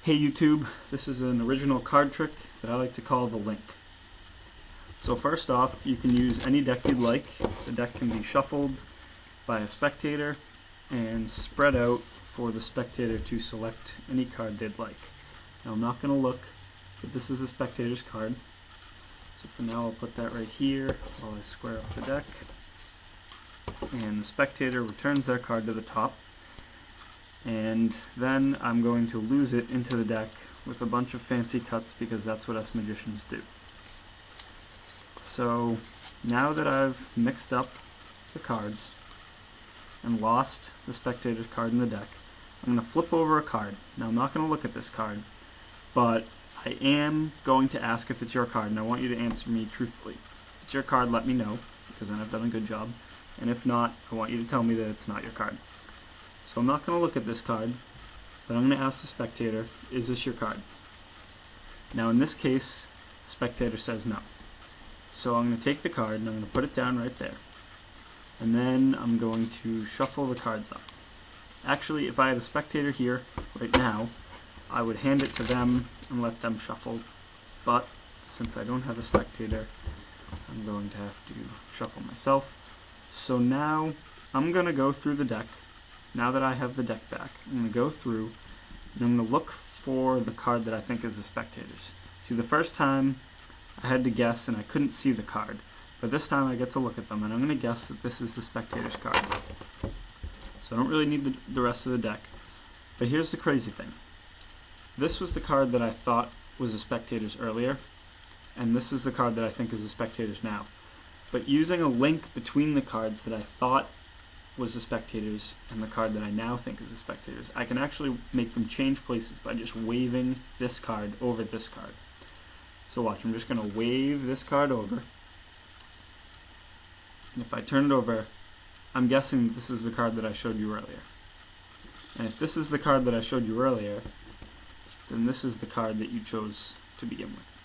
Hey YouTube, this is an original card trick that I like to call the link. So first off, you can use any deck you'd like. The deck can be shuffled by a spectator and spread out for the spectator to select any card they'd like. Now I'm not going to look, but this is a spectator's card. So for now I'll put that right here while I square up the deck. And the spectator returns their card to the top. And then I'm going to lose it into the deck with a bunch of fancy cuts because that's what us magicians do. So now that I've mixed up the cards and lost the spectator's card in the deck, I'm going to flip over a card. Now I'm not going to look at this card, but I am going to ask if it's your card, and I want you to answer me truthfully. If it's your card, let me know, because then I've done a good job. And if not, I want you to tell me that it's not your card. So I'm not going to look at this card, but I'm going to ask the spectator, is this your card? Now in this case, the spectator says no. So I'm going to take the card and I'm going to put it down right there. And then I'm going to shuffle the cards up. Actually, if I had a spectator here right now, I would hand it to them and let them shuffle. But since I don't have a spectator, I'm going to have to shuffle myself. So now I'm going to go through the deck. Now that I have the deck back, I'm going to go through and I'm going to look for the card that I think is the spectator's. See, the first time I had to guess and I couldn't see the card, but this time I get to look at them and I'm going to guess that this is the spectator's card. So I don't really need the rest of the deck. But here's the crazy thing. This was the card that I thought was the spectator's earlier, and this is the card that I think is the spectator's now. But using a link between the cards that I thought was the spectator's and the card that I now think is the spectator's, I can actually make them change places by just waving this card over this card. So watch, I'm just going to wave this card over, and if I turn it over, I'm guessing that this is the card that I showed you earlier. And if this is the card that I showed you earlier, then this is the card that you chose to begin with.